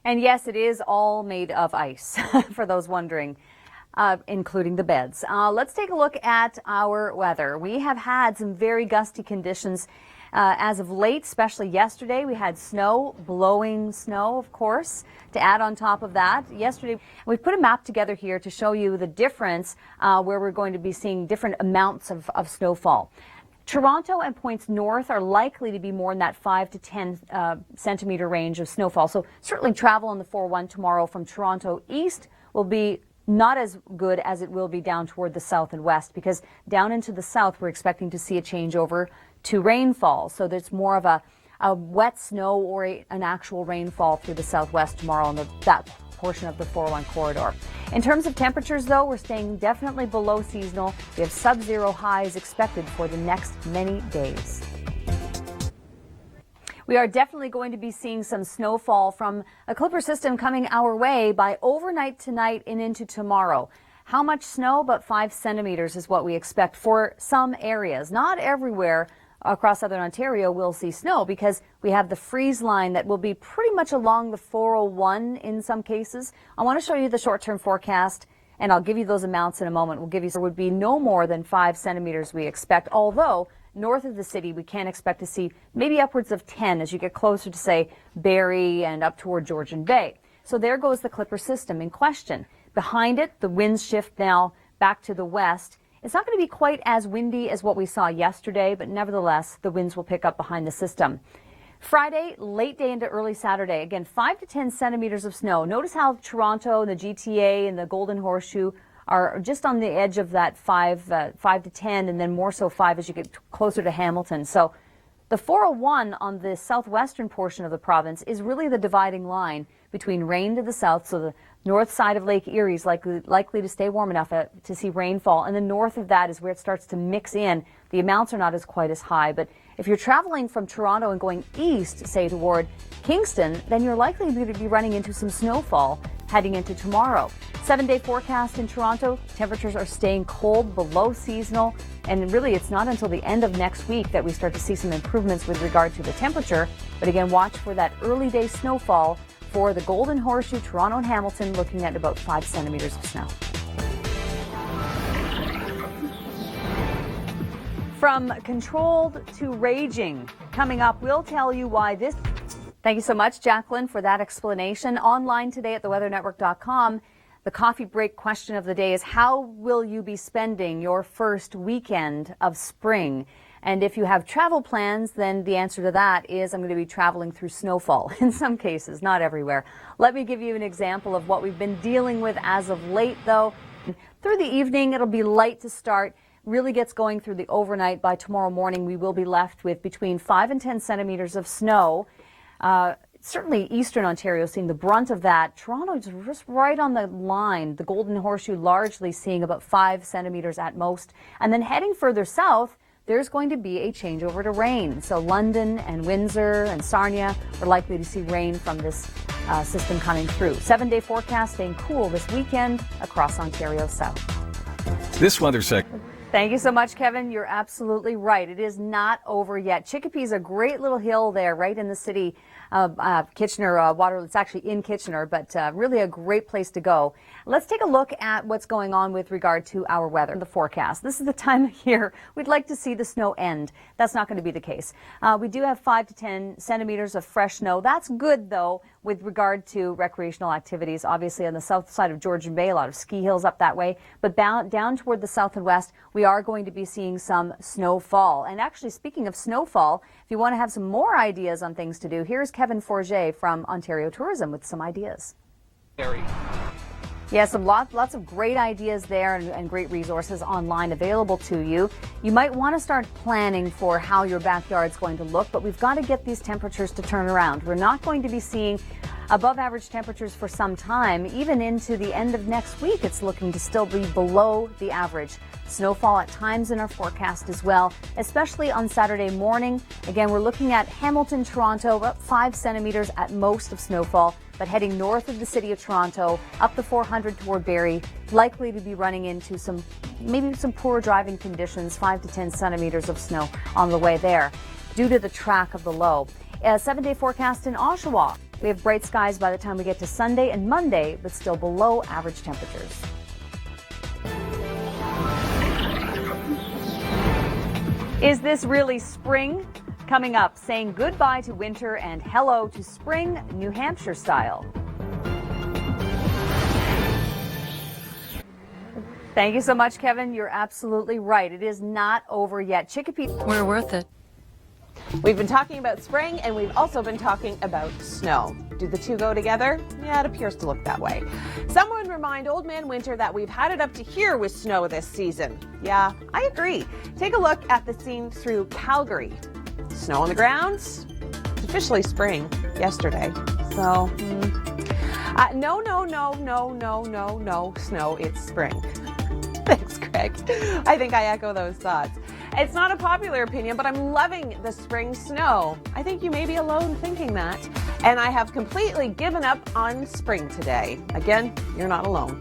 And yes, it is all made of ice, for those wondering, including the beds. Let's take a look at our weather. We have had some very gusty conditions as of late, especially yesterday. We had snow, blowing snow, of course, to add on top of that. Yesterday, we put a map together here to show you the difference where we're going to be seeing different amounts of snowfall. Toronto and points north are likely to be more in that 5 to 10 centimeter range of snowfall. So certainly travel on the 401 tomorrow from Toronto east will be not as good as it will be down toward the south and west, because down into the south we're expecting to see a changeover to rainfall. So there's more of a wet snow or an actual rainfall through the southwest tomorrow on that portion of the 401 corridor. In terms of temperatures, though, we're staying definitely below seasonal. We have sub-zero highs expected for the next many days. We are definitely going to be seeing some snowfall from a clipper system coming our way by overnight tonight and into tomorrow. How much snow? About 5 centimeters is what we expect for some areas. Not everywhere across southern Ontario will see snow, because we have the freeze line that will be pretty much along the 401 in some cases. I want to show you the short-term forecast, and I'll give you those amounts in a moment. We'll give you, there would be no more than 5 centimeters we expect, although north of the city we can expect to see maybe upwards of 10 as you get closer to, say, Barrie and up toward Georgian Bay. So there goes the clipper system in question. Behind it, the winds shift now back to the west. It's not going to be quite as windy as what we saw yesterday, but nevertheless, the winds will pick up behind the system. Friday, late day into early Saturday, again, 5 to 10 centimeters of snow. Notice how Toronto and the GTA and the Golden Horseshoe are just on the edge of that 5 to 10, and then more so 5 as you get closer to Hamilton. So the 401 on the southwestern portion of the province is really the dividing line between rain to the south, so the north side of Lake Erie is likely to stay warm enough to see rainfall, and the north of that is where it starts to mix in. The amounts are not as quite as high, but if you're traveling from Toronto and going east, say toward Kingston, then you're likely to be running into some snowfall heading into tomorrow. 7-day forecast in Toronto. Temperatures are staying cold, below seasonal, and really it's not until the end of next week that we start to see some improvements with regard to the temperature. But again, watch for that early day snowfall for the Golden Horseshoe, Toronto and Hamilton, looking at about 5 centimeters of snow. From controlled to raging, coming up, we'll tell you why this. Thank you so much, Jacqueline, for that explanation. Online today at theweathernetwork.com, the coffee break question of the day is, how will you be spending your first weekend of spring? And if you have travel plans, then the answer to that is, I'm going to be traveling through snowfall in some cases, not everywhere. Let me give you an example of what we've been dealing with as of late, though. Through the evening, it'll be light to start. Really gets going through the overnight. By tomorrow morning, we will be left with between 5 and 10 centimeters of snow. Certainly eastern Ontario seeing the brunt of that. Toronto is just right on the line. The Golden Horseshoe largely seeing about 5 centimeters at most. And then heading further south, there's going to be a changeover to rain. So London and Windsor and Sarnia are likely to see rain from this system coming through. 7-day forecast staying cool this weekend across Ontario South. This weather segment. Thank you so much, Kevin. You're absolutely right. It is not over yet. Chicopee is a great little hill there right in the city of Kitchener, Waterloo. It's actually in Kitchener, but really a great place to go. Let's take a look at what's going on with regard to our weather, the forecast. This is the time of year we'd like to see the snow end. That's not going to be the case. We do have 5 to 10 centimeters of fresh snow. That's good, though, with regard to recreational activities. Obviously, on the south side of Georgian Bay, a lot of ski hills up that way. But down toward the south and west, we are going to be seeing some snowfall. And actually, speaking of snowfall, if you want to have some more ideas on things to do, here's Kevin Forget from Ontario Tourism with some ideas. Yeah, lots of great ideas there and great resources online available to you. You might want to start planning for how your backyard's going to look, but we've got to get these temperatures to turn around. We're not going to be seeing above average temperatures for some time. Even into the end of next week, it's looking to still be below the average. Snowfall at times in our forecast as well, especially on Saturday morning. Again, we're looking at Hamilton, Toronto, about 5 centimeters at most of snowfall, but heading north of the city of Toronto, up the 400 toward Barrie, likely to be running into maybe some poor driving conditions, 5 to 10 centimeters of snow on the way there, due to the track of the low. A 7-day forecast in Oshawa. We have bright skies by the time we get to Sunday and Monday, but still below average temperatures. Is this really spring? Coming up, saying goodbye to winter and hello to spring, New Hampshire style. Thank you so much, Kevin. You're absolutely right. It is not over yet. Chicopee. We're worth it. We've been talking about spring, and we've also been talking about snow. Do the two go together? Yeah, it appears to look that way. Someone remind Old Man Winter that we've had it up to here with snow this season. Yeah, I agree. Take a look at the scene through Calgary. Snow on the ground. It's officially spring yesterday. So, no, snow, it's spring. Thanks, Greg. I think I echo those thoughts. It's not a popular opinion, but I'm loving the spring snow. I think you may be alone thinking that. And I have completely given up on spring today. Again, you're not alone.